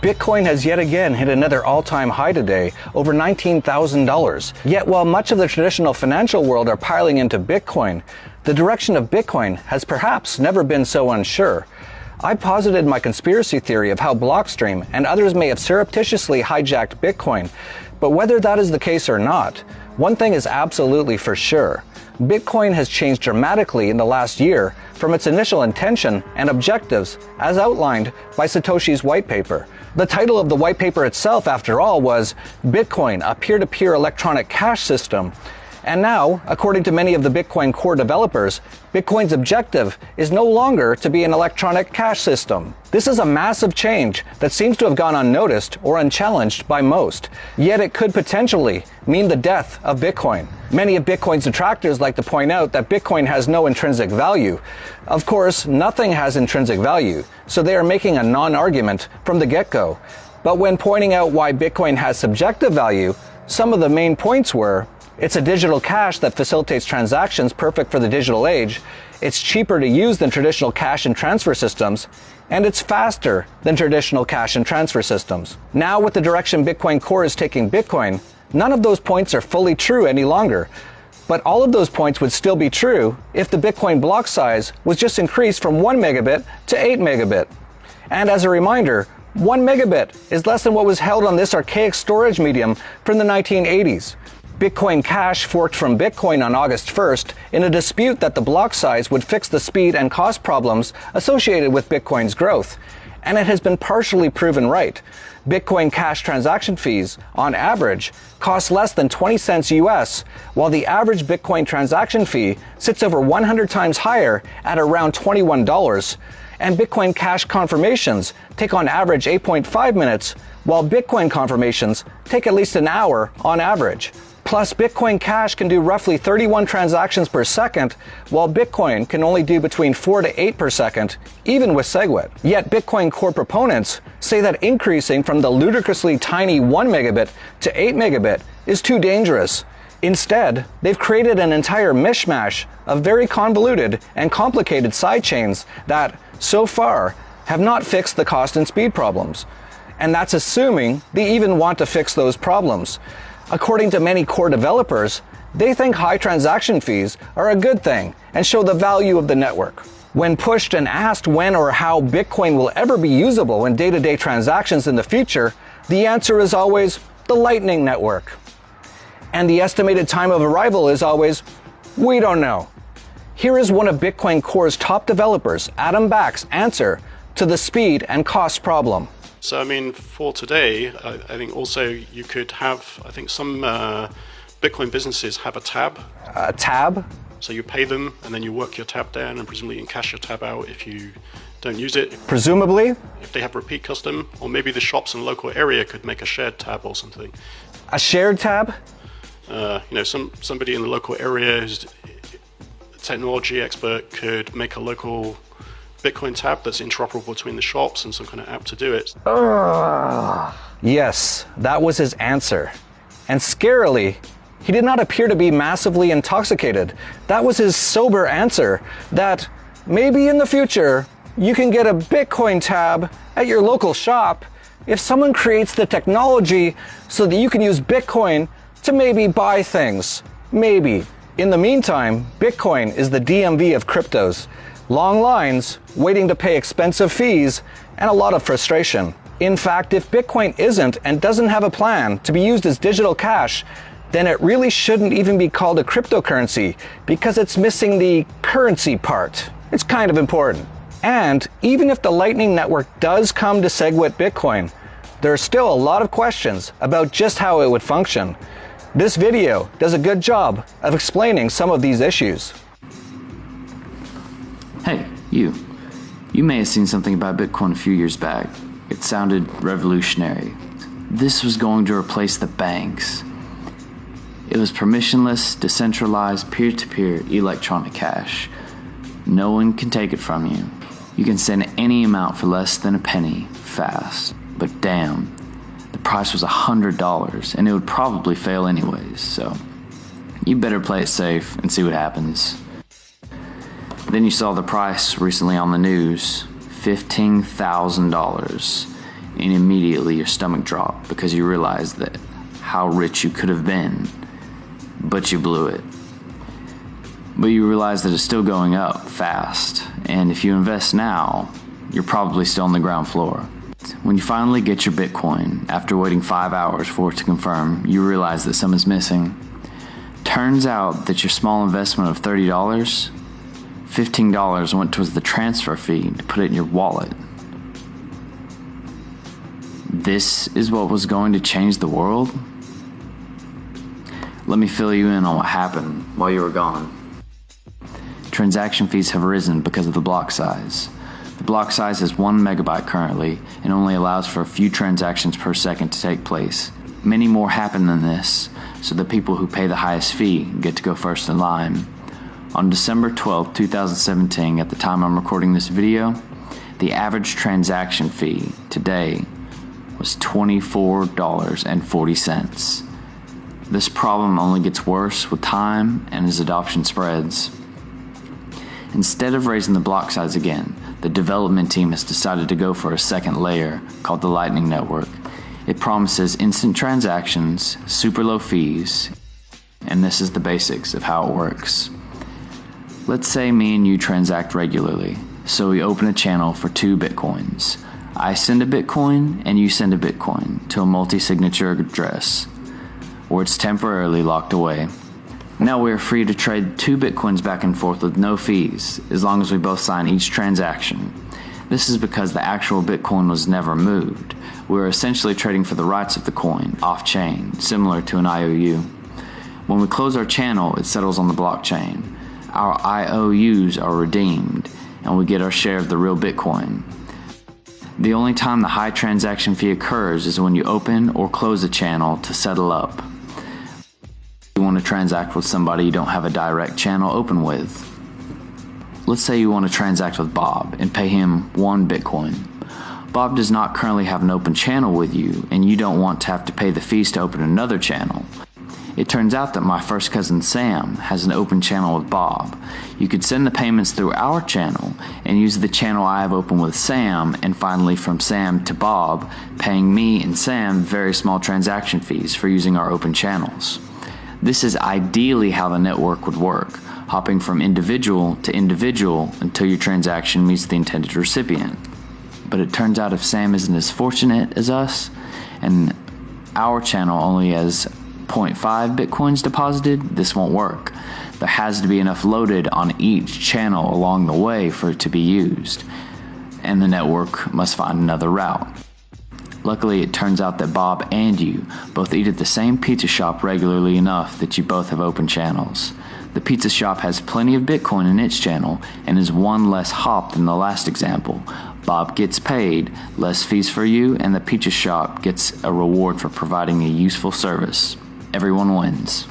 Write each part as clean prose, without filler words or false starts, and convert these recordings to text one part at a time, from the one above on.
Bitcoin has yet again hit another all-time high today, over $19,000. Yet while much of the traditional financial world are piling into Bitcoin, the direction of Bitcoin has perhaps never been so unsure. I posited my conspiracy theory of how Blockstream and others may have surreptitiously hijacked Bitcoin, but whether that is the case or not, one thing is absolutely for sure. Bitcoin has changed dramatically in the last year from its initial intention and objectives as outlined by Satoshi's white paper. The title of the white paper itself, after all, was Bitcoin, a peer-to-peer electronic cash system. And now, according to many of the Bitcoin core developers, Bitcoin's objective is no longer to be an electronic cash system. This is a massive change that seems to have gone unnoticed or unchallenged by most, yet it could potentially mean the death of Bitcoin. Many of Bitcoin's detractors like to point out that Bitcoin has no intrinsic value. Of course, nothing has intrinsic value, so they are making a non-argument from the get-go. But when pointing out why Bitcoin has subjective value, some of the main points were: it's a digital cash that facilitates transactions perfect for the digital age, it's cheaper to use than traditional cash and transfer systems, and it's faster than traditional cash and transfer systems. Now, with the direction Bitcoin Core is taking Bitcoin, none of those points are fully true any longer. But all of those points would still be true if the Bitcoin block size was just increased from 1 megabit to 8 megabit. And as a reminder, 1 megabit is less than what was held on this archaic storage medium from the 1980s. Bitcoin Cash forked from Bitcoin on August 1st in a dispute that the block size would fix the speed and cost problems associated with Bitcoin's growth. And it has been partially proven right. Bitcoin Cash transaction fees, on average, cost less than 20 cents US, while the average Bitcoin transaction fee sits over 100 times higher at around $21. And Bitcoin Cash confirmations take on average 8.5 minutes, while Bitcoin confirmations take at least an hour on average. Plus, Bitcoin Cash can do roughly 31 transactions per second, while Bitcoin can only do between 4 to 8 per second, even with SegWit. Yet Bitcoin Core proponents say that increasing from the ludicrously tiny 1 megabit to 8 megabit is too dangerous. Instead, they've created an entire mishmash of very convoluted and complicated sidechains that, so far, have not fixed the cost and speed problems. And that's assuming they even want to fix those problems. According to many core developers, they think high transaction fees are a good thing and show the value of the network. When pushed and asked when or how Bitcoin will ever be usable in day-to-day transactions in the future, the answer is always the Lightning Network. And the estimated time of arrival is always, we don't know. Here is one of Bitcoin Core's top developers, Adam Back's answer to the speed and cost problem. So, I mean, for today, I think also you could have, I think some Bitcoin businesses have a tab. A tab? So you pay them and then you work your tab down and presumably you can cash your tab out if you don't use it. Presumably? If they have repeat custom, or maybe the shops in the local area could make a shared tab or something. A shared tab? Somebody in the local area who's a technology expert could make a local Bitcoin tab that's interoperable between the shops and some kind of app to do it. Yes, that was his answer. And scarily, he did not appear to be massively intoxicated. That was his sober answer, that maybe in the future, you can get a Bitcoin tab at your local shop if someone creates the technology so that you can use Bitcoin to maybe buy things. Maybe. In the meantime, Bitcoin is the DMV of cryptos. Long lines, waiting to pay expensive fees, and a lot of frustration. In fact, if Bitcoin isn't and doesn't have a plan to be used as digital cash, then it really shouldn't even be called a cryptocurrency because it's missing the currency part. It's kind of important. And even if the Lightning Network does come to SegWit Bitcoin, there are still a lot of questions about just how it would function. This video does a good job of explaining some of these issues. Hey, you. You may have seen something about Bitcoin a few years back. It sounded revolutionary. This was going to replace the banks. It was permissionless, decentralized, peer-to-peer electronic cash. No one can take it from you. You can send any amount for less than a penny, fast. But damn, the price was $100, and it would probably fail anyways, so you better play it safe and see what happens. Then you saw the price recently on the news, $15,000. and immediately your stomach dropped because you realized that how rich you could have been, but you blew it. But you realize that it's still going up fast, and if you invest now, you're probably still on the ground floor. When you finally get your Bitcoin, after waiting 5 hours for it to confirm, you realize that some is missing. Turns out that your small investment of $30, $15 went towards the transfer fee to put it in your wallet. This is what was going to change the world? Let me fill you in on what happened while you were gone. Transaction fees have risen because of the block size. The block size is 1 megabyte currently and only allows for a few transactions per second to take place. Many more happen than this, so the people who pay the highest fee get to go first in line. On December 12, 2017, at the time I'm recording this video, the average transaction fee today was $24.40. This problem only gets worse with time and as adoption spreads. Instead of raising the block size again, the development team has decided to go for a second layer called the Lightning Network. It promises instant transactions, super low fees, and this is the basics of how it works. Let's say me and you transact regularly, so we open a channel for 2 Bitcoins. I send a Bitcoin and you send a Bitcoin to a multi-signature address, where it's temporarily locked away. Now we are free to trade 2 Bitcoins back and forth with no fees, as long as we both sign each transaction. This is because the actual Bitcoin was never moved. We are essentially trading for the rights of the coin, off-chain, similar to an IOU. When we close our channel, it settles on the blockchain. Our IOUs are redeemed, and we get our share of the real Bitcoin. The only time the high transaction fee occurs is when you open or close a channel to settle up. You want to transact with somebody you don't have a direct channel open with. Let's say you want to transact with Bob and pay him 1 Bitcoin. Bob does not currently have an open channel with you, and you don't want to have to pay the fees to open another channel. It turns out that my first cousin Sam has an open channel with Bob. You could send the payments through our channel and use the channel I have open with Sam, and finally from Sam to Bob, paying me and Sam very small transaction fees for using our open channels. This is ideally how the network would work, hopping from individual to individual until your transaction meets the intended recipient. But it turns out if Sam isn't as fortunate as us, and our channel only has 0.5 Bitcoins deposited, this won't work. There has to be enough loaded on each channel along the way for it to be used, and the network must find another route. Luckily, it turns out that Bob and you both eat at the same pizza shop regularly enough that you both have open channels. The pizza shop has plenty of Bitcoin in its channel and is 1 less hop than the last example. Bob gets paid, less fees for you, and the pizza shop gets a reward for providing a useful service. Everyone wins.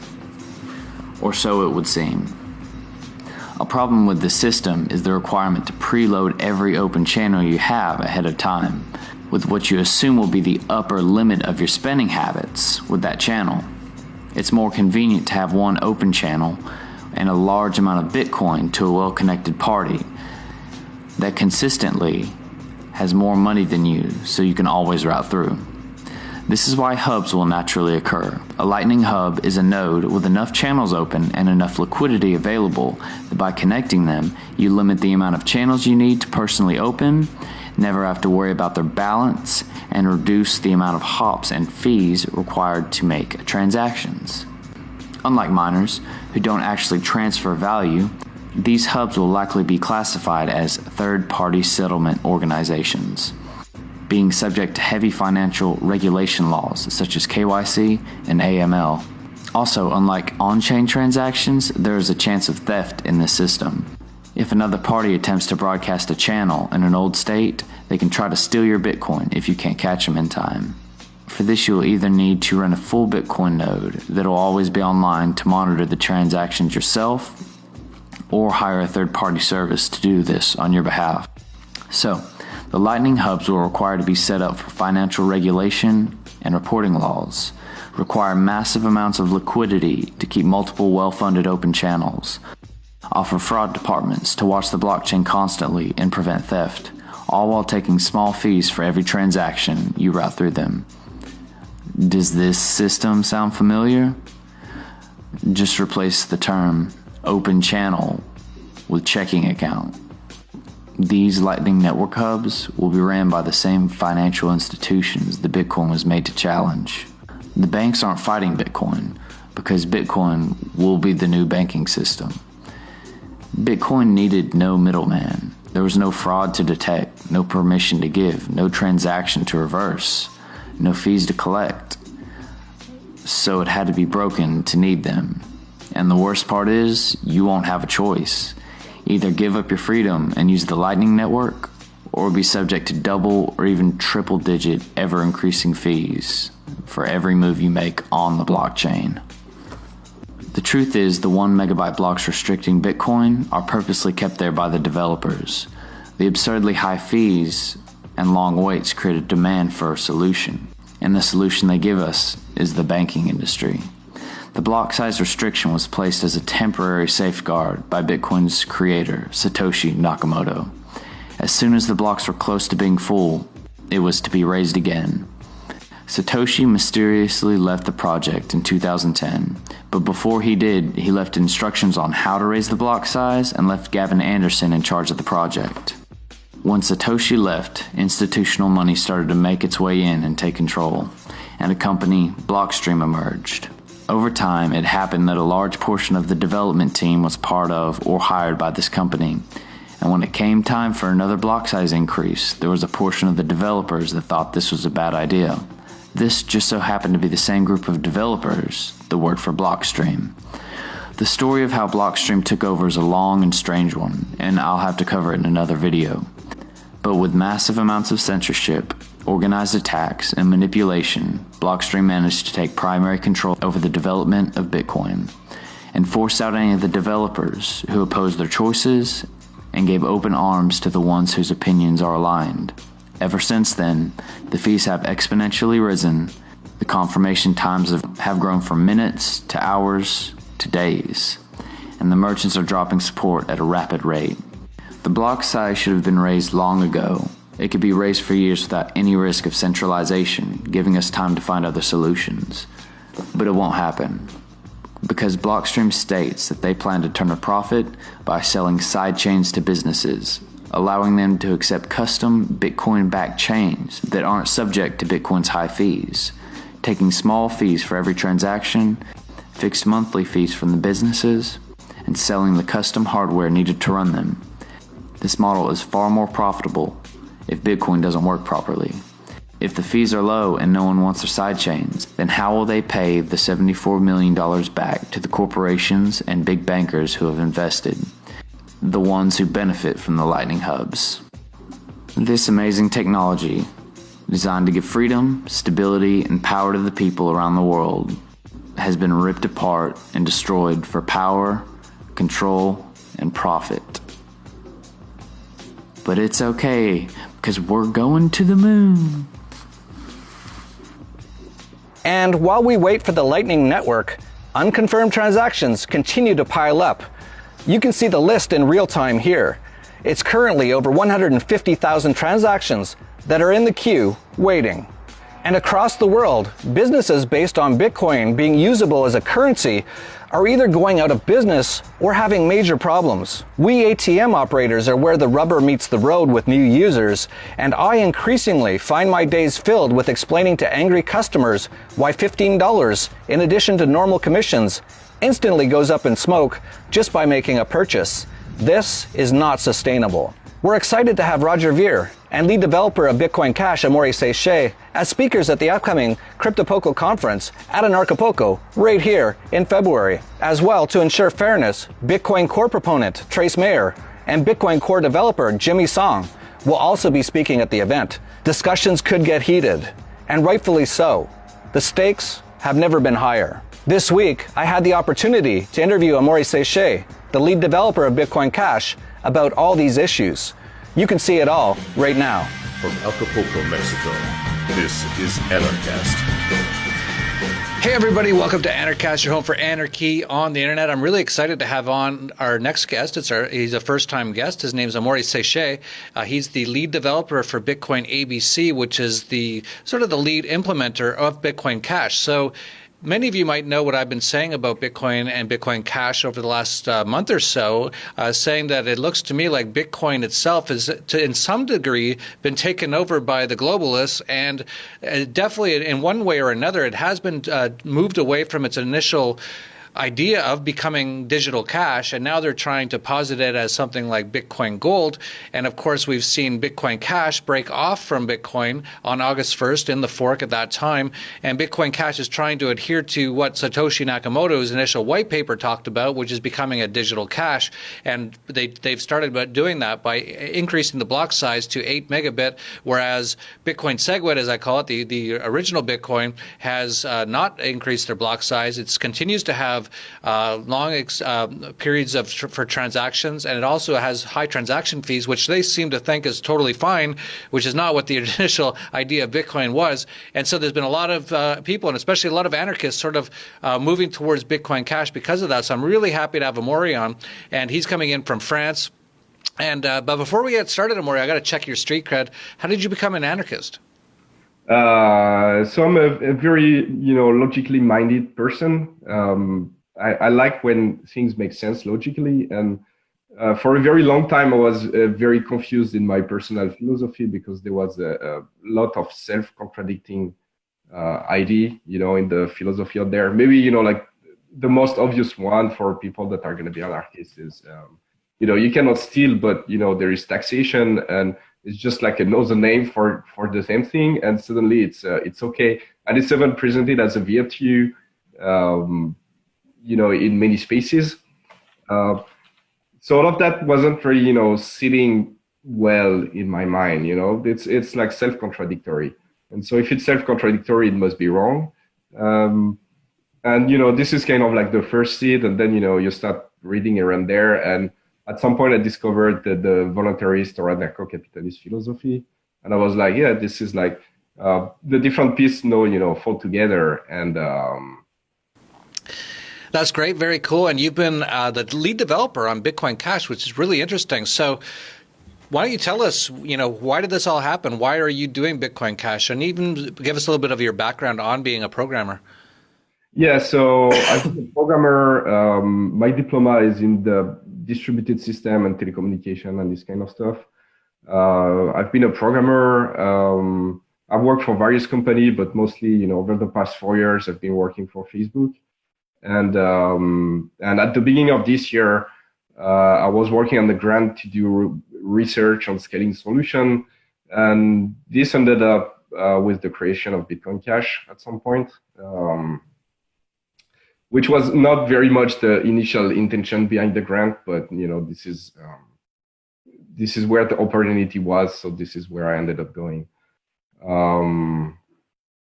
Or so it would seem. A problem with the system is the requirement to preload every open channel you have ahead of time, with what you assume will be the upper limit of your spending habits with that channel. It's more convenient to have 1 open channel and a large amount of Bitcoin to a well-connected party that consistently has more money than you, so you can always route through. This is why hubs will naturally occur. A Lightning hub is a node with enough channels open and enough liquidity available that by connecting them, you limit the amount of channels you need to personally open, never have to worry about their balance, and reduce the amount of hops and fees required to make transactions. Unlike miners, who don't actually transfer value, these hubs will likely be classified as third-party settlement organizations, being subject to heavy financial regulation laws such as KYC and AML. Also, unlike on-chain transactions, there is a chance of theft in this system. If another party attempts to broadcast a channel in an old state, they can try to steal your Bitcoin if you can't catch them in time. For this, you'll either need to run a full Bitcoin node that'll always be online to monitor the transactions yourself, or hire a third-party service to do this on your behalf. So, the Lightning hubs will require to be set up for financial regulation and reporting laws, require massive amounts of liquidity to keep multiple well-funded open channels, offer fraud departments to watch the blockchain constantly and prevent theft, all while taking small fees for every transaction you route through them. Does this system sound familiar? Just replace the term open channel with checking account. These Lightning Network hubs will be ran by the same financial institutions the Bitcoin was made to challenge. The banks aren't fighting Bitcoin because Bitcoin will be the new banking system. Bitcoin needed no middleman. There was no fraud to detect, no permission to give, no transaction to reverse, no fees to collect. So it had to be broken to need them. And the worst part is, you won't have a choice. Either give up your freedom and use the Lightning Network, or be subject to double or even triple digit ever increasing fees for every move you make on the blockchain. The truth is, the 1 megabyte blocks restricting Bitcoin are purposely kept there by the developers. The absurdly high fees and long waits create a demand for a solution, and the solution they give us is the banking industry. The block size restriction was placed as a temporary safeguard by Bitcoin's creator, Satoshi Nakamoto. As soon as the blocks were close to being full, it was to be raised again. Satoshi mysteriously left the project in 2010, but before he did, he left instructions on how to raise the block size and left Gavin Anderson in charge of the project. When Satoshi left, institutional money started to make its way in and take control, and a company, Blockstream, emerged. Over time, it happened that a large portion of the development team was part of or hired by this company, and when it came time for another block size increase, there was a portion of the developers that thought this was a bad idea. This just so happened to be the same group of developers that worked for Blockstream. The story of how Blockstream took over is a long and strange one, and I'll have to cover it in another video. But with massive amounts of censorship, organized attacks, and manipulation, Blockstream managed to take primary control over the development of Bitcoin and force out any of the developers who opposed their choices and gave open arms to the ones whose opinions are aligned. Ever since then, the fees have exponentially risen. The confirmation times have grown from minutes to hours to days, and the merchants are dropping support at a rapid rate. The block size should have been raised long ago. It could be raised for years without any risk of centralization, giving us time to find other solutions. But it won't happen, because Blockstream states that they plan to turn a profit by selling sidechains to businesses, allowing them to accept custom Bitcoin-backed chains that aren't subject to Bitcoin's high fees, taking small fees for every transaction, fixed monthly fees from the businesses, and selling the custom hardware needed to run them. This model is far more profitable if Bitcoin doesn't work properly. If the fees are low and no one wants their sidechains, then how will they pay the $74 million back to the corporations and big bankers who have invested, the ones who benefit from the Lightning hubs? This amazing technology, designed to give freedom, stability, and power to the people around the world, has been ripped apart and destroyed for power, control, and profit. But it's okay, because we're going to the moon. And while we wait for the Lightning Network, unconfirmed transactions continue to pile up. You can see the list in real time here. It's currently over 150,000 transactions that are in the queue waiting. And across the world, businesses based on Bitcoin being usable as a currency are either going out of business or having major problems. We ATM operators are where the rubber meets the road with new users, and I increasingly find my days filled with explaining to angry customers why $15, in addition to normal commissions, instantly goes up in smoke just by making a purchase. This is not sustainable. We're excited to have Roger Ver and lead developer of Bitcoin Cash, Amaury Séchet, as speakers at the upcoming CryptoPoco conference at Anarchapulco right here in February. As well, to ensure fairness, Bitcoin Core proponent Trace Mayer and Bitcoin Core developer Jimmy Song will also be speaking at the event. Discussions could get heated, and rightfully so. The stakes have never been higher. This week, I had the opportunity to interview Amaury Séchet, the lead developer of Bitcoin Cash, about all these issues. You can see it all right now. From Acapulco, Mexico, this is Anarchast. Hey everybody, welcome to Anarchast, your home for anarchy on the internet. I'm really excited to have on our next guest. He's a first-time guest. His name's Amaury Séchet. He's the lead developer for Bitcoin ABC, which is the sort of the lead implementer of Bitcoin Cash. So many of you might know what I've been saying about Bitcoin and Bitcoin Cash over the last month or so, saying that it looks to me like Bitcoin itself has, in some degree, been taken over by the globalists, and definitely in one way or another, it has been moved away from its initial idea of becoming digital cash, and now they're trying to posit it as something like Bitcoin Gold. And of course, we've seen Bitcoin Cash break off from Bitcoin on August 1st in the fork at that time, and Bitcoin Cash is trying to adhere to what Satoshi Nakamoto's initial white paper talked about, which is becoming a digital cash. And they've started doing that by increasing the block size to 8 megabit, whereas Bitcoin SegWit, as I call it, the original Bitcoin, has not increased their block size. It continues to have long periods for transactions, and it also has high transaction fees, which they seem to think is totally fine, which is not what the initial idea of Bitcoin was. And so there's been a lot of people, and especially a lot of anarchists, sort of moving towards Bitcoin Cash because of that. So I'm really happy to have Amaury on, and he's coming in from France. And but before we get started, Amaury, I got to check your street cred. How did you become an anarchist? So I'm a very, logically minded person. I like when things make sense logically. And for a very long time, I was very confused in my personal philosophy because there was a lot of self-contradicting idea, in the philosophy out there. Maybe, like the most obvious one for people that are going to be anarchists is, you cannot steal, but, there is taxation, and it's just like another name for the same thing, and suddenly it's okay, and it's even presented as a virtue, in many spaces. So all of that wasn't really, sitting well in my mind. It's like self-contradictory, and so if it's self-contradictory, it must be wrong. And this is kind of like the first seed, and then you start reading around there, and at some point, I discovered the voluntarist or anarcho-capitalist philosophy, and I was like, yeah, this is like the different pieces, fall together. And that's great, very cool. And you've been the lead developer on Bitcoin Cash, which is really interesting. So why don't you tell us, why did this all happen? Why are you doing Bitcoin Cash? And even give us a little bit of your background on being a programmer. Yeah, so as a programmer, my diploma is in the distributed system and telecommunication and this kind of stuff. I've been a programmer. I've worked for various companies, but mostly, over the past 4 years, I've been working for Facebook. And at the beginning of this year, I was working on the grant to do research on scaling solution. And this ended up with the creation of Bitcoin Cash at some point. Which was not very much the initial intention behind the grant, but this is where the opportunity was, so this is where I ended up going.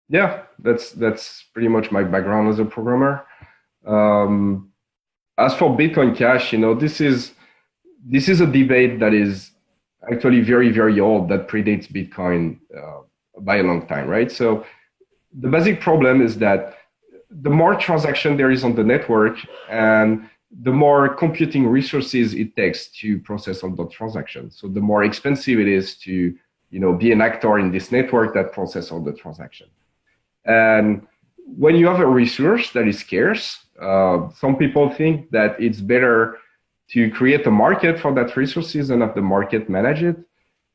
Yeah, that's pretty much my background as a programmer. As for Bitcoin Cash, this is a debate that is actually very, very old, that predates Bitcoin by a long time, right? So the basic problem is that the more transaction there is on the network, and the more computing resources it takes to process all the transactions. So the more expensive it is to, be an actor in this network that process all the transaction. And when you have a resource that is scarce, some people think that it's better to create a market for that resources and have the market manage it.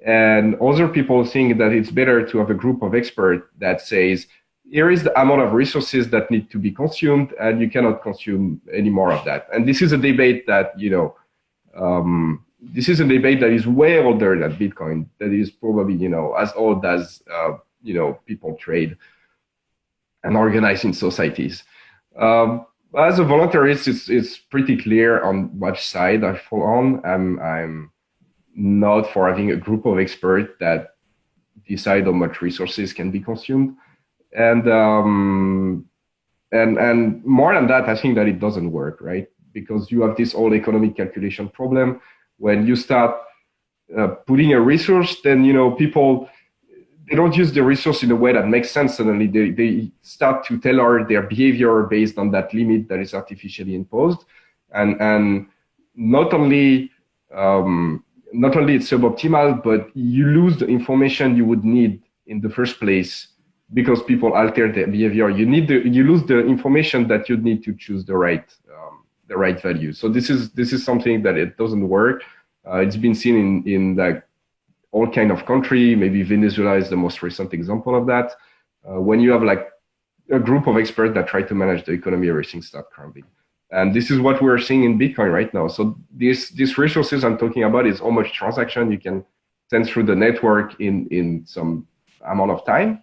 And other people think that it's better to have a group of experts that says, here is the amount of resources that need to be consumed, and you cannot consume any more of that. And this is a debate that, this is a debate that is way older than Bitcoin, that is probably, as old as, people trade and organize in societies. As a voluntarist, it's pretty clear on which side I fall on. I'm not for having a group of experts that decide how much resources can be consumed. And more than that, I think that it doesn't work, right? Because you have this whole economic calculation problem. When you start putting a resource, then people they don't use the resource in a way that makes sense. Suddenly they start to tailor their behavior based on that limit that is artificially imposed. And not only it's suboptimal, but you lose the information you would need in the first place because people alter their behavior. You lose the information that you need to choose the right value. So this is something that it doesn't work. It's been seen in like all kind of country. Maybe Venezuela is the most recent example of that. When you have like a group of experts that try to manage the economy, everything starts crumbling. And this is what we're seeing in Bitcoin right now. So these resources I'm talking about is how much transaction you can send through the network in some amount of time.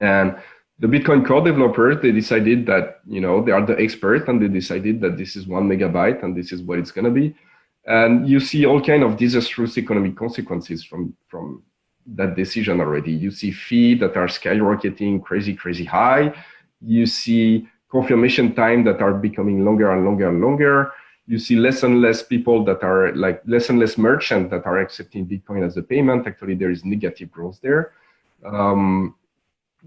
And the Bitcoin core developers, they decided that, they are the expert, and they decided that this is 1 megabyte and this is what it's going to be. And you see all kind of disastrous economic consequences from that decision already. You see fees that are skyrocketing crazy high. You see confirmation time that are becoming longer and longer and longer. You see less and less people that are like less and less merchants that are accepting Bitcoin as a payment. Actually, there is negative growth there.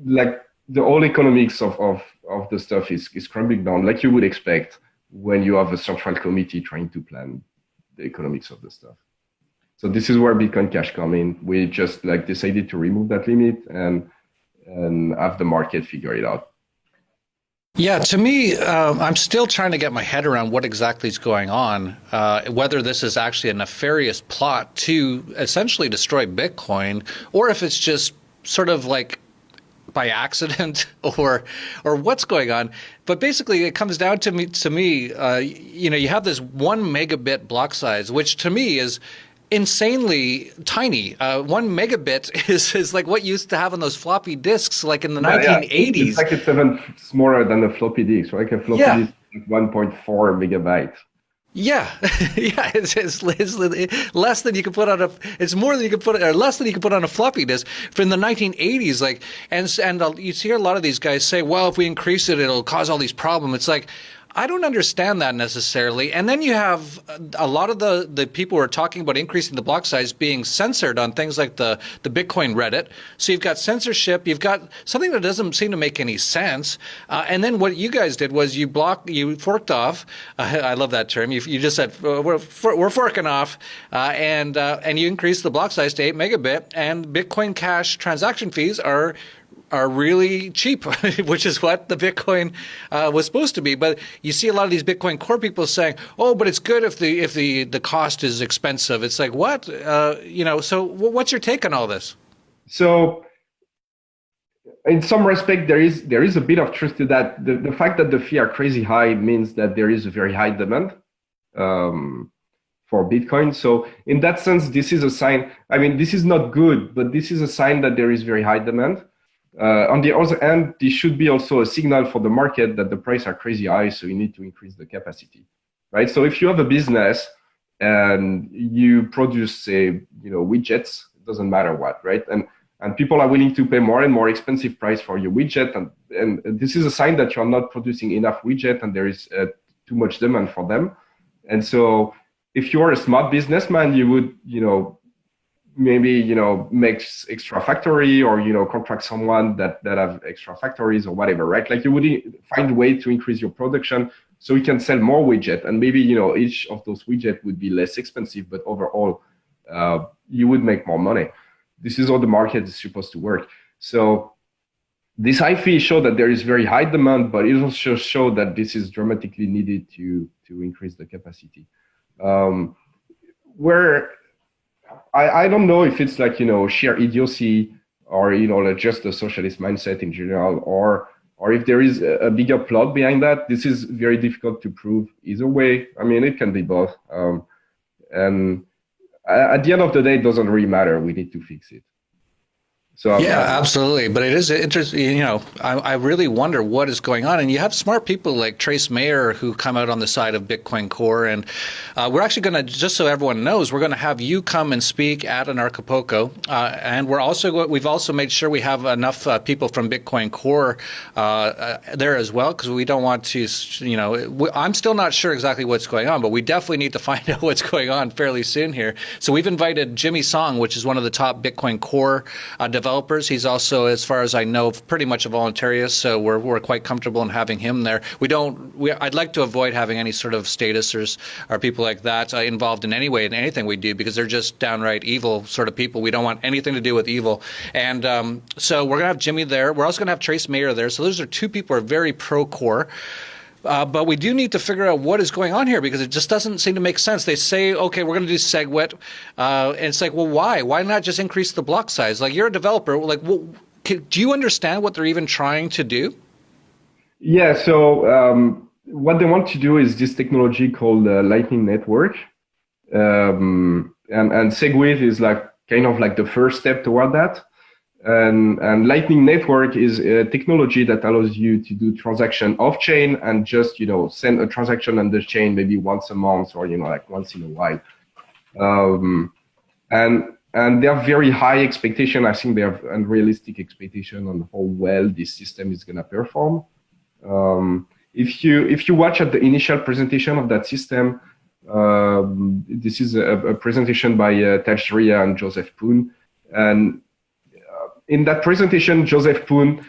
Like the whole economics of the stuff is crumbling down, like you would expect when you have a central committee trying to plan the economics of the stuff. So this is where Bitcoin Cash come in. We just like decided to remove that limit and have the market figure it out. Yeah, to me, I'm still trying to get my head around what exactly is going on, whether this is actually a nefarious plot to essentially destroy Bitcoin, or if it's just sort of like by accident or what's going on. But basically it comes down to me, you have this 1 megabit block size, which to me is insanely tiny. 1 megabit is like what used to have on those floppy disks, like in the 1980s. It's like it's even smaller than a floppy disk, right? A floppy disk is 1.4 megabytes. Yeah, yeah, it's less than you can put on a. It's more than you can put, or less than you can put on a floppy disk from the 1980s. Like, and you hear a lot of these guys say, "Well, if we increase it, it'll cause all these problems." It's like, I don't understand that necessarily. And then you have a lot of the people who are talking about increasing the block size being censored on things like the Bitcoin Reddit. So you've got censorship, you've got something that doesn't seem to make any sense. And then what you guys did was you forked off. I love that term. You just said we're forking off, and you increased the block size to 8 megabit. And Bitcoin Cash transaction fees are really cheap, which is what the Bitcoin was supposed to be. But you see a lot of these Bitcoin Core people saying, "Oh, but it's good if the cost is expensive." It's like, what? So what's your take on all this? So, in some respect, there is a bit of truth to that. The fact that the fees are crazy high means that there is a very high demand for Bitcoin. So in that sense, this is a sign. I mean, this is not good, but this is a sign that there is very high demand. On the other hand, this should be also a signal for the market that the prices are crazy high, so you need to increase the capacity, right? So if you have a business and you produce, say, widgets, it doesn't matter what, right? And people are willing to pay more and more expensive price for your widget, and this is a sign that you're not producing enough widget and there is too much demand for them. And so if you're a smart businessman, you would, maybe make extra factory or contract someone that have extra factories or whatever, right? Like you would find a way to increase your production so you can sell more widget, and maybe each of those widgets would be less expensive, but overall you would make more money. This is how the market is supposed to work. So this high fee show that there is very high demand, but it also show that this is dramatically needed to increase the capacity. Where I don't know if it's like, sheer idiocy or, like just a socialist mindset in general, or if there is a bigger plot behind that. This is very difficult to prove either way. I mean, it can be both. And at the end of the day, it doesn't really matter. We need to fix it. So yeah, absolutely. But it is interesting. I really wonder what is going on. And you have smart people like Trace Mayer who come out on the side of Bitcoin Core, and we're actually going to, just so everyone knows, we're going to have you come and speak at Anarchapulco, and we've also made sure we have enough people from Bitcoin Core there as well, because we don't want to, I'm still not sure exactly what's going on, but we definitely need to find out what's going on fairly soon here. So we've invited Jimmy Song, which is one of the top Bitcoin Core developers. He's also, as far as I know, pretty much a voluntarist, so we're quite comfortable in having him there. I'd like to avoid having any sort of statisters or people like that involved in any way in anything we do, because they're just downright evil sort of people. We don't want anything to do with evil. And so we're going to have Jimmy there. We're also going to have Trace Mayer there. So those are two people who are very pro-core. But we do need to figure out what is going on here, because it just doesn't seem to make sense. They say, okay, we're going to do SegWit. And it's like, well, why? Why not just increase the block size? Like, you're a developer. Like, do you understand what they're even trying to do? Yeah, so what they want to do is this technology called Lightning Network. And SegWit is kind of like the first step toward that. And Lightning Network is a technology that allows you to do transaction off chain and just, send a transaction on the chain maybe once a month or, once in a while. And they have very high expectation. I think they have unrealistic expectation on how well this system is going to perform. If you watch at the initial presentation of that system, this is a presentation by Taj Ria and Joseph Poon. And in that presentation, Joseph Poon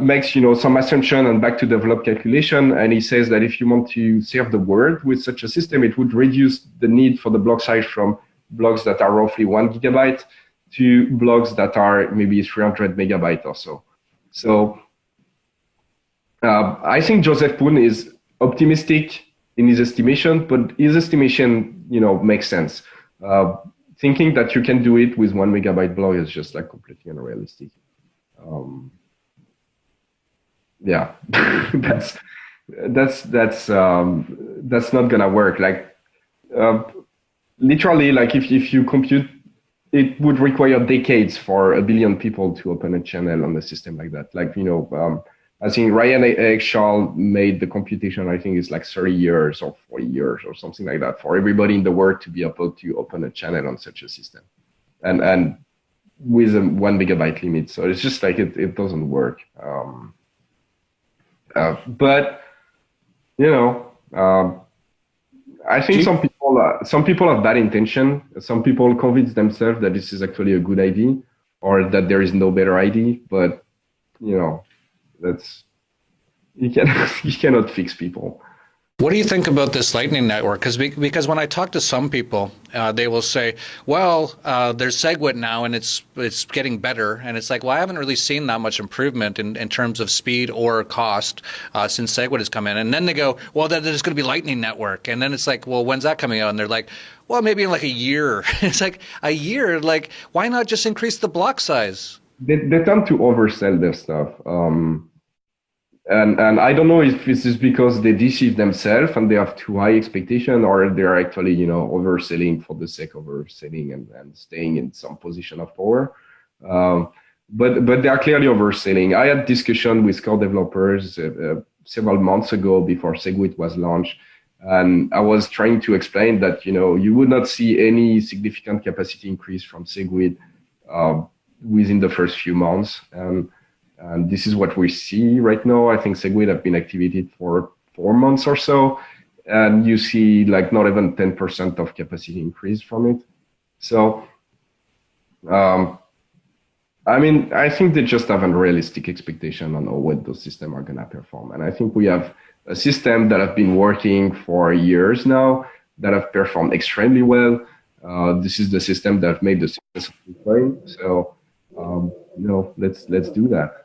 makes some assumption and back to develop calculation, and he says that if you want to serve the world with such a system, it would reduce the need for the block size from blocks that are roughly 1 gigabyte to blocks that are maybe 300 megabyte or so. So I think Joseph Poon is optimistic in his estimation, but his estimation, makes sense. Thinking that you can do it with 1 megabyte block is just completely unrealistic. Yeah, that's not gonna work. Literally, if you compute, it would require decades for 1 billion people to open a channel on a system like that. I think Ryan Exshall made the computation, I think it's 30 years or 40 years or something like that for everybody in the world to be able to open a channel on such a system. And with a 1 megabyte limit. So it's just it doesn't work. But, I think some people have bad intention. Some people convince themselves that this is actually a good idea or that there is no better idea, but, you cannot fix people. What do you think about this Lightning Network? Because when I talk to some people, they will say, well, there's SegWit now and it's getting better. And it's like, well, I haven't really seen that much improvement in terms of speed or cost since SegWit has come in. And then they go, well, then there's going to be Lightning Network. And then it's like, well, when's that coming out? And they're like, well, maybe in a year. It's like a year. Why not just increase the block size? They tend to oversell their stuff. And I don't know if this is because they deceive themselves and they have too high expectation, or they're actually, overselling for the sake of overselling and staying in some position of power. But they are clearly overselling. I had discussion with core developers several months ago before SegWit was launched. And I was trying to explain that, you would not see any significant capacity increase from SegWit within the first few months. And this is what we see right now. I think SegWit have been activated for 4 months or so. And you see not even 10% of capacity increase from it. So, I think they just have unrealistic expectation on how well those systems are gonna perform. And I think we have a system that have been working for years now that have performed extremely well. This is the system that have made the success of Bitcoin. So, let's do that.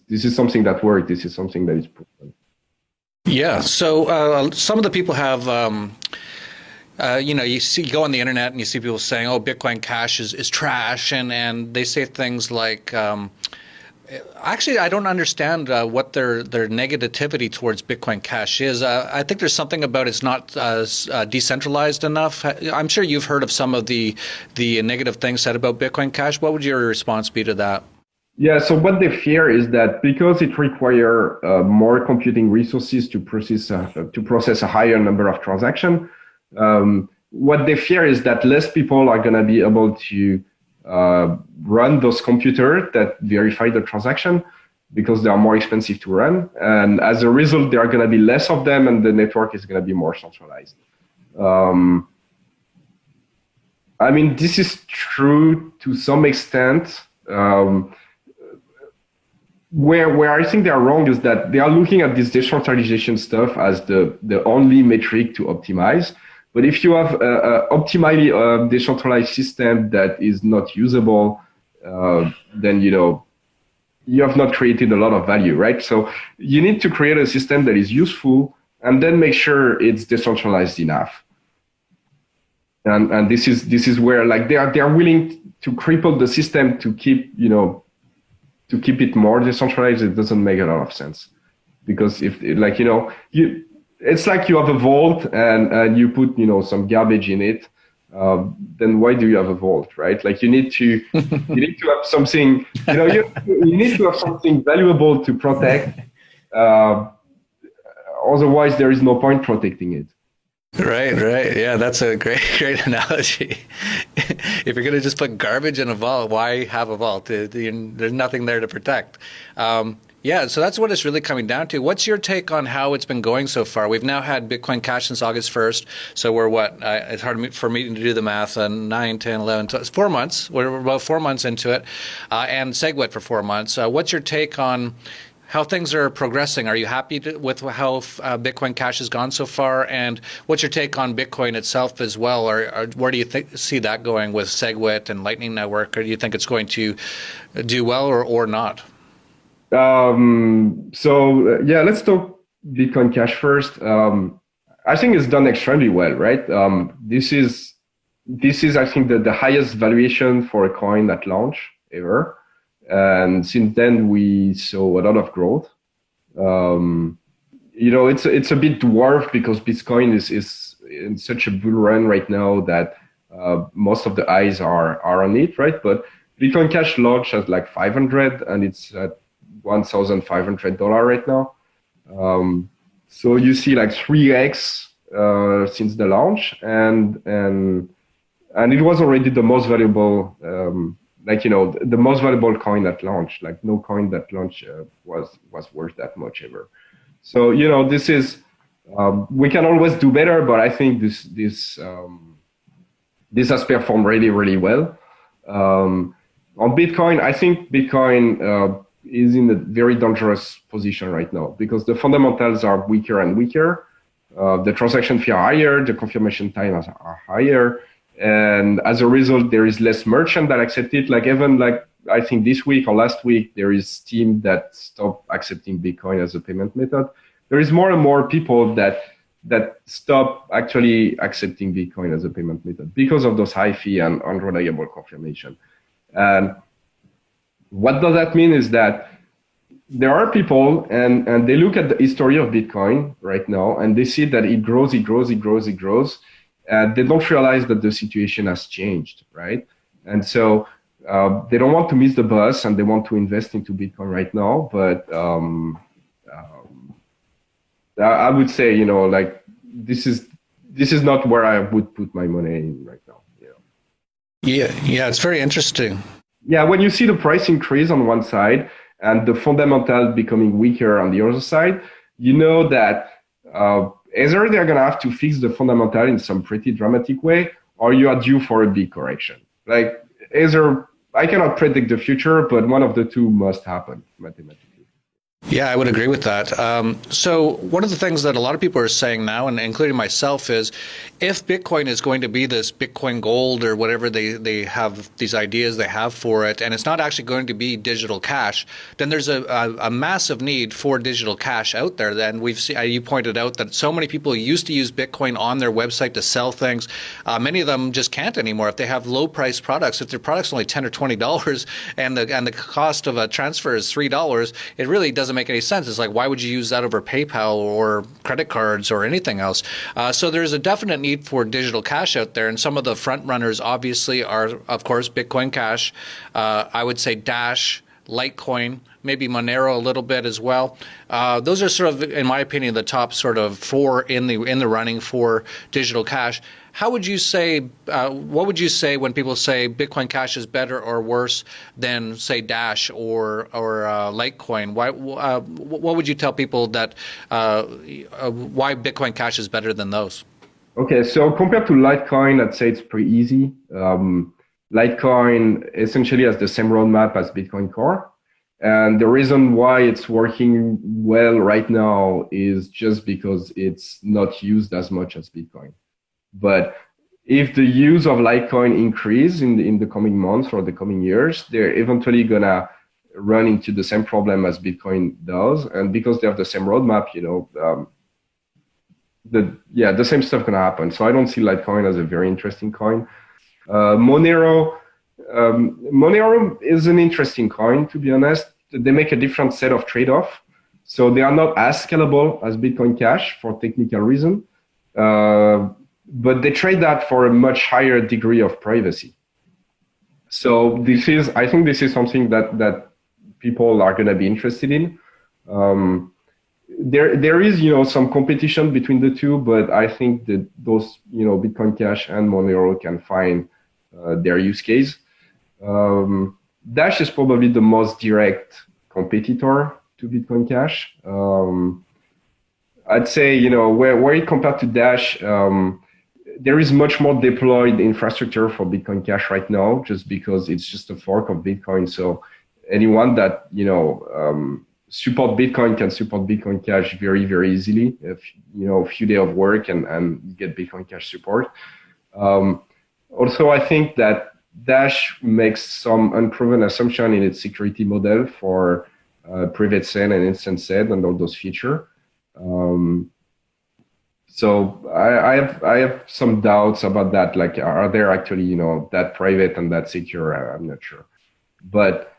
This is something that works. This is something that is proven. Yeah. So some of the people have, you go on the internet and you see people saying, "Oh, Bitcoin Cash is trash," and they say things like, actually, I don't understand what their negativity towards Bitcoin Cash is. I think there's something about it's not decentralized enough. I'm sure you've heard of some of the negative things said about Bitcoin Cash. What would your response be to that? Yeah, so what they fear is that because it requires more computing resources to process a higher number of transactions, What they fear is that less people are going to be able to run those computers that verify the transaction because they are more expensive to run. And as a result, there are going to be less of them and the network is going to be more centralized. I mean, this is true to some extent. Where I think they are wrong is that they are looking at this decentralization stuff as the only metric to optimize. But if you have an optimally decentralized system that is not usable, then you have not created a lot of value, right? So you need to create a system that is useful and then make sure it's decentralized enough. And this is where like they are willing to cripple the system to keep it more decentralized. It doesn't make a lot of sense, because if it's like you have a vault and you put some garbage in it, then why do you have a vault, right? Like you need to have something, you need to have something valuable to protect. Otherwise, there is no point protecting it. Right. Yeah, that's a great analogy. If you're going to just put garbage in a vault, why have a vault? There's nothing there to protect. Yeah, so that's what it's really coming down to. What's your take on how it's been going so far? We've now had Bitcoin Cash since August 1st, so we're it's hard for me to do the math, 9, 10, 11, 4 months. We're about 4 months into it, and SegWit for 4 months. What's your take on how things are progressing? Are you happy with how Bitcoin Cash has gone so far? And what's your take on Bitcoin itself as well? Or where do you see that going with SegWit and Lightning Network? Or do you think it's going to do well or not? Let's talk Bitcoin Cash first. I think it's done extremely well, right? This is I think the highest valuation for a coin at launch ever. And since then, we saw a lot of growth. It's a bit dwarfed because Bitcoin is in such a bull run right now that most of the eyes are on it, right? But Bitcoin Cash launched at like 500, and it's at $1,500 right now. So you see like 3x since the launch, and it was already the most valuable. The most valuable coin at launch. Like no coin that launch was worth that much ever. So this is we can always do better, but I think this has performed really, really well. On Bitcoin, I think Bitcoin is in a very dangerous position right now because the fundamentals are weaker and weaker. The transaction fee are higher, the confirmation times are higher. And as a result, there is less merchant that accept it. Like even I think this week or last week, there is Steam that stopped accepting Bitcoin as a payment method. There is more and more people that stop actually accepting Bitcoin as a payment method because of those high fee and unreliable confirmation. And what does that mean is that there are people and they look at the history of Bitcoin right now and they see that it grows. They don't realize that the situation has changed, right? And so they don't want to miss the bus and they want to invest into Bitcoin right now. But I would say, this is not where I would put my money in right now. Yeah, it's very interesting. Yeah, when you see the price increase on one side and the fundamental becoming weaker on the other side, you know that either they're going to have to fix the fundamental in some pretty dramatic way, or you are due for a big correction. Like either I cannot predict the future, but one of the two must happen mathematically. Yeah, I would agree with that. So one of the things that a lot of people are saying now, and including myself, is if Bitcoin is going to be this Bitcoin gold or whatever they have, these ideas they have for it, and it's not actually going to be digital cash, then there's a massive need for digital cash out there. Then we've seen, you pointed out that so many people used to use Bitcoin on their website to sell things. Many of them just can't anymore. If they have low price products, if their product's only $10 or $20 and the cost of a transfer is $3, it really doesn't make any sense. It's like, why would you use that over PayPal or credit cards or anything else? So there's a definite need for digital cash out there. And some of the front runners obviously are, of course, Bitcoin Cash. I would say Dash, Litecoin, maybe Monero a little bit as well. Those are sort of, in my opinion, the top sort of four in the running for digital cash. How would you say? What would you say when people say Bitcoin Cash is better or worse than, say, Dash or Litecoin? Why? What would you tell people that why Bitcoin Cash is better than those? Okay, so compared to Litecoin, I'd say it's pretty easy. Litecoin essentially has the same roadmap as Bitcoin Core. And the reason why it's working well right now is just because it's not used as much as Bitcoin. But if the use of Litecoin increase in the coming months or the coming years, they're eventually gonna run into the same problem as Bitcoin does. And because they have the same roadmap, the same stuff gonna happen. So I don't see Litecoin as a very interesting coin. Monero is an interesting coin, to be honest. They make a different set of trade-off. So they are not as scalable as Bitcoin Cash for technical reason, but they trade that for a much higher degree of privacy. So I think this is something that people are going to be interested in. There is, some competition between the two, but I think that those, Bitcoin Cash and Monero can find their use case. Dash is probably the most direct competitor to Bitcoin Cash. I'd say, where it compared to Dash, there is much more deployed infrastructure for Bitcoin Cash right now, just because it's just a fork of Bitcoin. So anyone that, support Bitcoin can support Bitcoin Cash very, very easily. If, a few days of work and get Bitcoin Cash support. Also, I think that Dash makes some unproven assumption in its security model for private send and instant send and all those features. So I have some doubts about that. Like, are they actually, that private and that secure? I'm not sure. But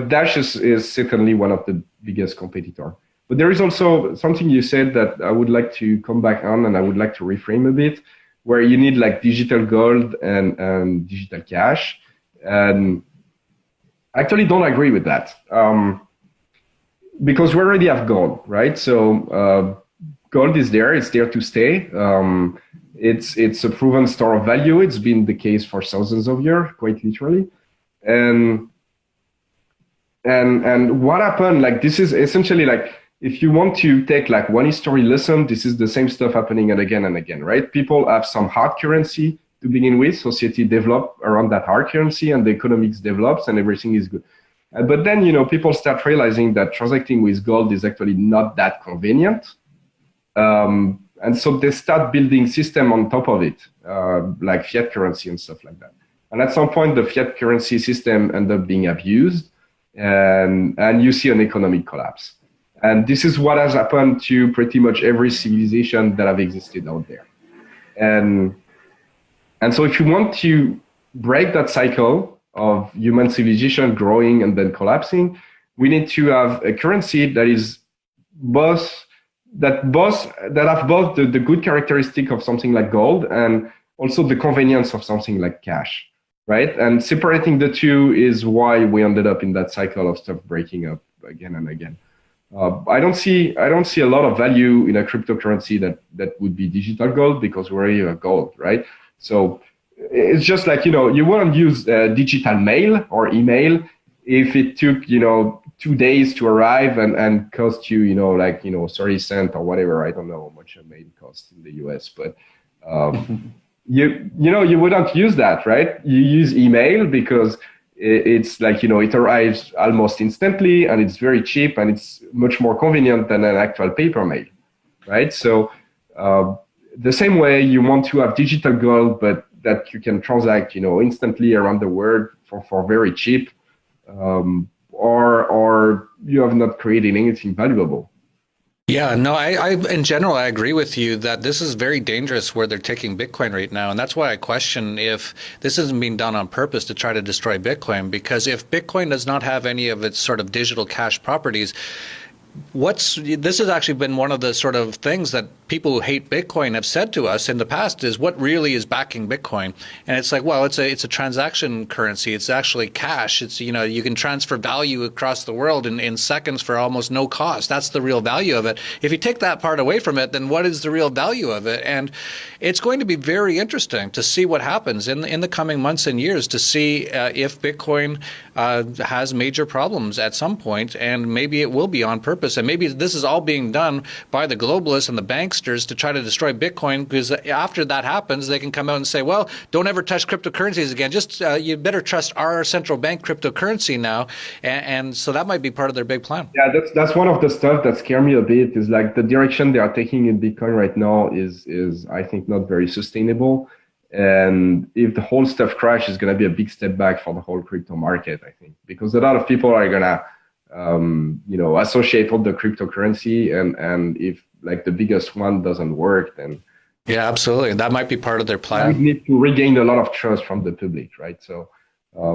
Dash is certainly one of the biggest competitor. But there is also something you said that I would like to come back on, and I would like to reframe a bit, where you need like digital gold and digital cash. And I actually don't agree with that. Because we already have gold, right? So gold is there, it's there to stay. It's a proven store of value. It's been the case for thousands of years, quite literally. And what happened, like, this is essentially like, if you want to take like one history lesson, this is the same stuff happening again and again, right? People have some hard currency to begin with. Society develop around that hard currency, and the economics develops, and everything is good. But then, people start realizing that transacting with gold is actually not that convenient. And so they start building system on top of it, like fiat currency and stuff like that. And at some point, the fiat currency system end up being abused, and you see an economic collapse. And this is what has happened to pretty much every civilization that have existed out there. And so if you want to break that cycle of human civilization growing and then collapsing, we need to have a currency that is that have both the good characteristic of something like gold and also the convenience of something like cash, right? And separating the two is why we ended up in that cycle of stuff breaking up again and again. I don't see a lot of value in a cryptocurrency that would be digital gold, because we already have gold, right? So it's just like, you wouldn't use digital mail or email if it took, 2 days to arrive and cost you, 30 cents or whatever. I don't know how much a mail costs in the US, but you wouldn't use that, right? You use email because it's like, it arrives almost instantly, and it's very cheap, and it's much more convenient than an actual paper mail, right? So the same way you want to have digital gold, but that you can transact, instantly around the world for very cheap, or you have not created anything valuable. Yeah, no, I in general, I agree with you that this is very dangerous where they're taking Bitcoin right now. And that's why I question if this isn't being done on purpose to try to destroy Bitcoin. Because if Bitcoin does not have any of its sort of digital cash properties, this has actually been one of the sort of things that people who hate Bitcoin have said to us in the past is, what really is backing Bitcoin? And it's like, well, it's a transaction currency. It's actually cash. It's, you can transfer value across the world in seconds for almost no cost. That's the real value of it. If you take that part away from it, then what is the real value of it? And it's going to be very interesting to see what happens in the coming months and years, to see if Bitcoin has major problems at some point, and maybe it will be on purpose, and maybe this is all being done by the globalists and the banksters to try to destroy Bitcoin, because after that happens, they can come out and say, well, don't ever touch cryptocurrencies again. Just you better trust our central bank cryptocurrency now, and so that might be part of their big plan. Yeah, that's one of the stuff that scare me a bit, is like the direction they are taking in Bitcoin right now is I think not very sustainable. And if the whole stuff crashes, it's going to be a big step back for the whole crypto market, I think, because a lot of people are going to, associate all the cryptocurrency, and if like the biggest one doesn't work, then yeah, absolutely, that might be part of their plan. We need to regain a lot of trust from the public, right? So a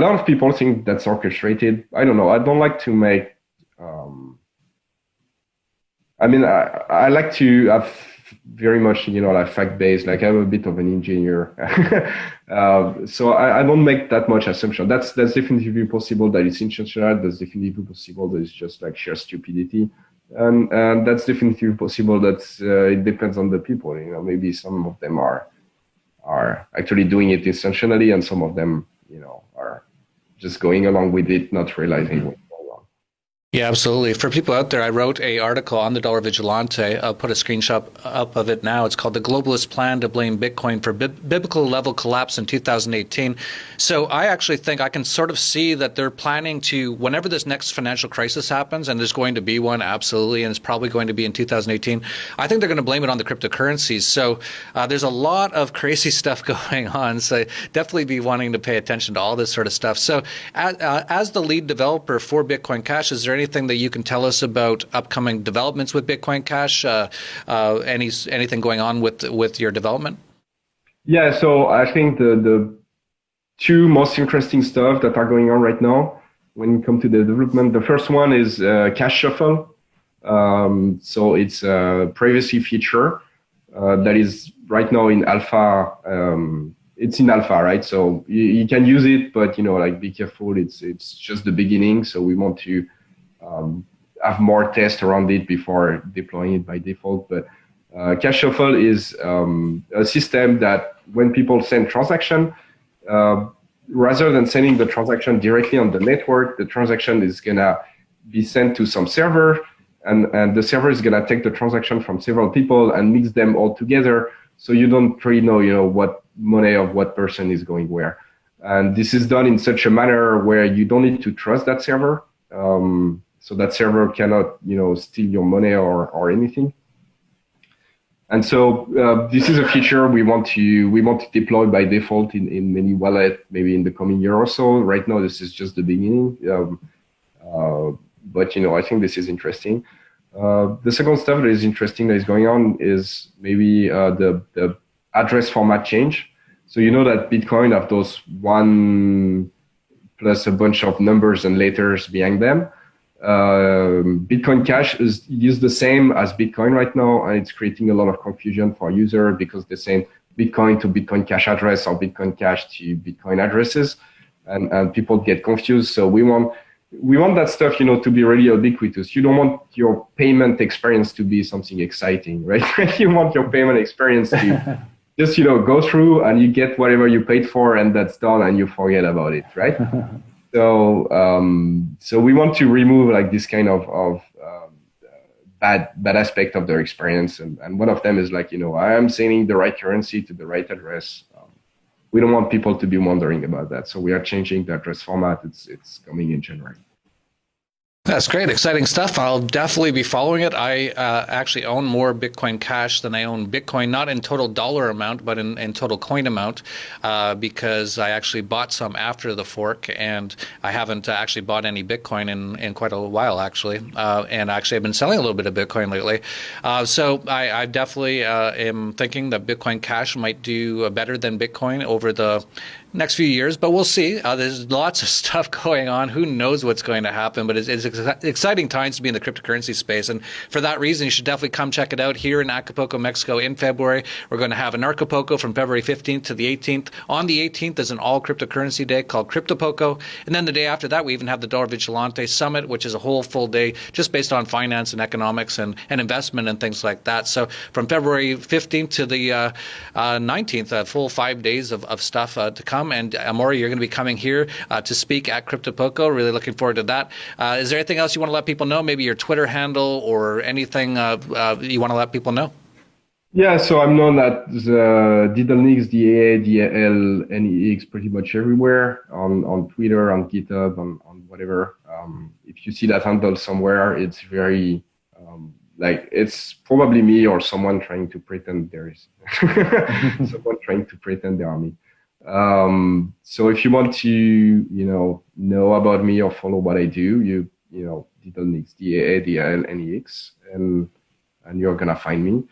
lot of people think that's orchestrated. I don't know. I don't like to make. I like to have very much, like fact-based, like I'm a bit of an engineer. So I don't make that much assumption. That's definitely possible that it's intentional. That's definitely possible that it's just like sheer stupidity. And that's definitely possible that it depends on the people. Maybe some of them are actually doing it intentionally, and some of them, are just going along with it, not realizing what's going on. Yeah, absolutely. For people out there, I wrote an article on the Dollar Vigilante. I'll put a screenshot up of it now. It's called "The Globalist Plan to Blame Bitcoin for Biblical Level Collapse in 2018." So I actually think I can sort of see that they're planning to, whenever this next financial crisis happens, and there's going to be one, absolutely, and it's probably going to be in 2018, I think they're going to blame it on the cryptocurrencies. So there's a lot of crazy stuff going on. So definitely be wanting to pay attention to all this sort of stuff. So as the lead developer for Bitcoin Cash, is there anything that you can tell us about upcoming developments with Bitcoin Cash? Anything going on with your development? Yeah, so I think the two most interesting stuff that are going on right now when it comes to the development. The first one is Cash Shuffle. So it's a privacy feature that is right now in alpha. It's in alpha, right? So you can use it, but be careful. It's just the beginning. So we want to have more tests around it before deploying it by default. But Cash Shuffle is a system that when people send transaction, rather than sending the transaction directly on the network, the transaction is gonna be sent to some server, and the server is gonna take the transaction from several people and mix them all together, so you don't really know, what money of what person is going where. And this is done in such a manner where you don't need to trust that server. So that server cannot, steal your money or anything. And so this is a feature we want to deploy by default in many wallets, maybe in the coming year or so. Right now, this is just the beginning. But I think this is interesting. The second stuff that is interesting that is going on is maybe the address format change. So that Bitcoin have those one plus a bunch of numbers and letters behind them. Bitcoin Cash is the same as Bitcoin right now, and it's creating a lot of confusion for users because they're saying Bitcoin to Bitcoin Cash address or Bitcoin Cash to Bitcoin addresses, and people get confused. So we want that stuff, to be really ubiquitous. You don't want your payment experience to be something exciting, right? You want your payment experience to just, go through and you get whatever you paid for, and that's done, and you forget about it, right? So we want to remove like this kind of bad aspect of their experience, and one of them is like, I am sending the right currency to the right address. We don't want people to be wondering about that, so we are changing the address format. It's coming in January. That's great. Exciting stuff. I'll definitely be following it. I actually own more Bitcoin Cash than I own Bitcoin, not in total dollar amount, but in total coin amount, because I actually bought some after the fork, and I haven't actually bought any Bitcoin in quite a while, actually. And actually, I've been selling a little bit of Bitcoin lately. So I definitely am thinking that Bitcoin Cash might do better than Bitcoin over the next few years, but we'll see. There's lots of stuff going on. Who knows what's going to happen, but it's exciting times to be in the cryptocurrency space. And for that reason, you should definitely come check it out here in Acapulco, Mexico in February. We're going to have Anarchapulco from February 15th to the 18th. On the 18th is an all cryptocurrency day called CryptoPoco. And then the day after that, we even have the Dollar Vigilante Summit, which is a whole full day just based on finance and economics and investment and things like that. So from February 15th to the 19th, a full 5 days of stuff to come. And Amaury, you're going to be coming here to speak at CryptoPoco. Really looking forward to that. Is there anything else you want to let people know? Maybe your Twitter handle or anything you want to let people know? Yeah, so I'm known at the Diddlenix, DAADLNEX, pretty much everywhere on Twitter, on GitHub, on whatever. If you see that handle somewhere, it's very it's probably me or someone trying to pretend there is someone trying to pretend they are me. So if you want to, know about me or follow what I do, Diddlenix, DAADLNEX, and you're gonna find me.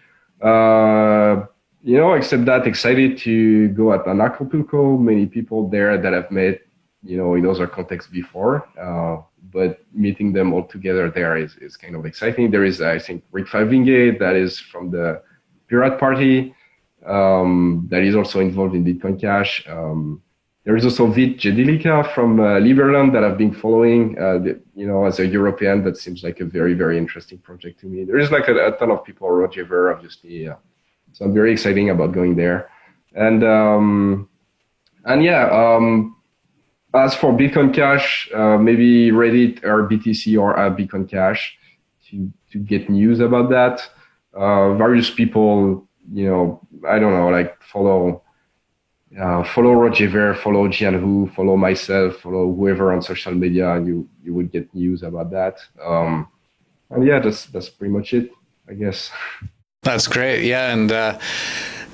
Except that, excited to go at Anarchapulco. Many people there that I've met, in other contexts before. But meeting them all together there is kind of exciting. There is, I think, Rick Favinge, that is from the Pirate Party, that is also involved in Bitcoin Cash. There is also Vit Jedilica from Liberland that I've been following. As a European, that seems like a very, very interesting project to me. There is like a ton of people, Roger Ver, obviously. So I'm very excited about going there. As for Bitcoin Cash, maybe Reddit or BTC or Bitcoin Cash to get news about that. Various people, I don't know, like follow Roger Ver, follow Jianhu, follow myself, follow whoever on social media, and you would get news about that. That's pretty much it, I guess. That's great. Yeah. And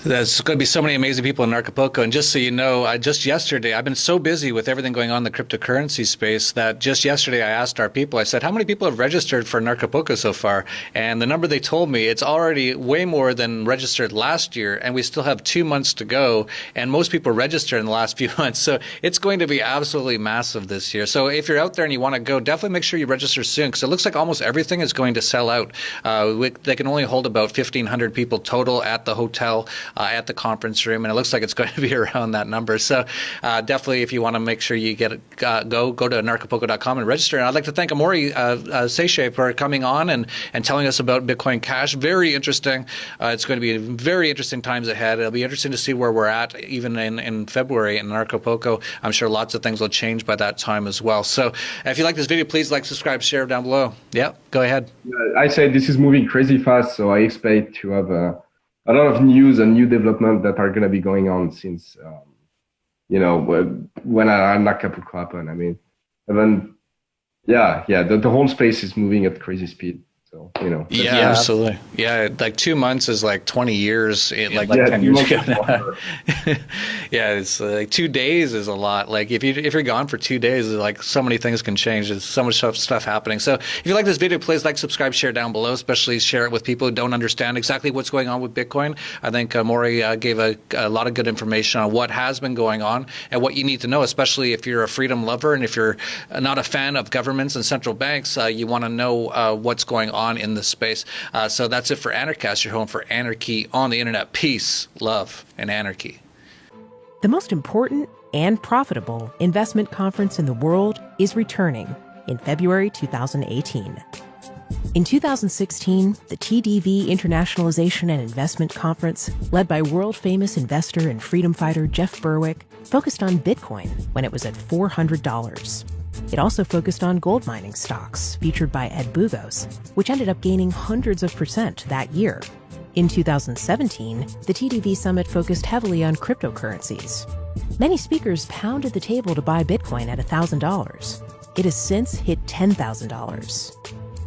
there's going to be so many amazing people in Anarchapulco. And just so you know, just yesterday, I've been so busy with everything going on in the cryptocurrency space that just yesterday I asked our people, I said, how many people have registered for Anarchapulco so far? And the number they told me, it's already way more than registered last year. And we still have 2 months to go. And most people registered in the last few months. So it's going to be absolutely massive this year. So if you're out there and you want to go, definitely make sure you register soon, because it looks like almost everything is going to sell out. They can only hold about 1,500 people total at the hotel. At the conference room, and it looks like it's going to be around that number. So definitely, if you want to make sure you get go to anarchapulco.com and register. And I'd like to thank Amaury Séché for coming on and telling us about Bitcoin Cash. Very interesting. It's going to be very interesting times ahead. It'll be interesting to see where we're at even in February in Anarchapulco. I'm sure lots of things will change by that time as well. So if you like this video, please like, subscribe, share down below. Yeah, go ahead. I say this is moving crazy fast, so I expect to have a lot of news and new development that are going to be going on since, when Anarchapulco happened. I mean, the whole space is moving at crazy speed. So, Yeah, absolutely. Yeah, like 2 months is like 20 years, 10 years ago. Yeah, it's like 2 days is a lot. Like if you're gone for 2 days, like so many things can change. There's so much stuff happening. So if you like this video, please like, subscribe, share down below, especially share it with people who don't understand exactly what's going on with Bitcoin. I think Amaury gave a lot of good information on what has been going on and what you need to know, especially if you're a freedom lover and if you're not a fan of governments and central banks, you want to know what's going on in this space. So that's it for Anarchast, your home for anarchy on the internet. Peace, love, and anarchy. The most important and profitable investment conference in the world is returning in February 2018. In 2016, the TDV Internationalization and Investment Conference, led by world-famous investor and freedom fighter Jeff Berwick, focused on Bitcoin when it was at $400. It also focused on gold mining stocks, featured by Ed Bugos, which ended up gaining hundreds of % that year. In 2017, the TDV Summit focused heavily on cryptocurrencies. Many speakers pounded the table to buy Bitcoin at $1,000. It has since hit $10,000.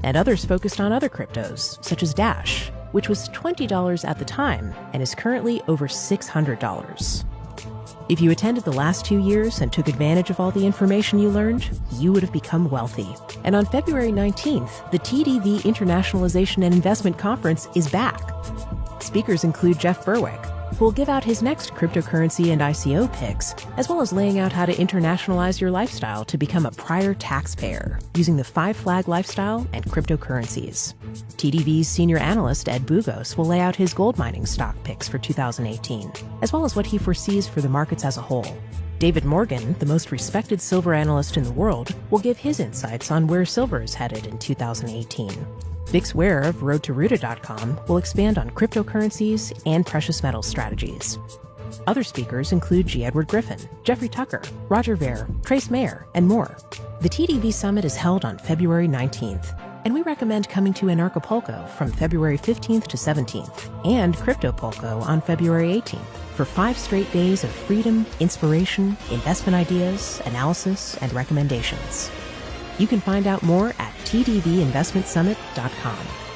And others focused on other cryptos, such as Dash, which was $20 at the time and is currently over $600. If you attended the last 2 years and took advantage of all the information you learned, you would have become wealthy. And on February 19th, the TDV Internationalization and Investment Conference is back. Speakers include Jeff Berwick, who will give out his next cryptocurrency and ICO picks, as well as laying out how to internationalize your lifestyle to become a prior taxpayer using the 5 Flag lifestyle and cryptocurrencies. TDV's senior analyst Ed Bugos will lay out his gold mining stock picks for 2018, as well as what he foresees for the markets as a whole. David Morgan, the most respected silver analyst in the world, will give his insights on where silver is headed in 2018. Bix Ware of RoadToRuta.com will expand on cryptocurrencies and precious metal strategies. Other speakers include G. Edward Griffin, Jeffrey Tucker, Roger Ver, Trace Mayer, and more. The TDV Summit is held on February 19th, and we recommend coming to Anarchapulco from February 15th to 17th and Cryptopulco on February 18th for 5 straight days of freedom, inspiration, investment ideas, analysis, and recommendations. You can find out more at tdvinvestmentsummit.com.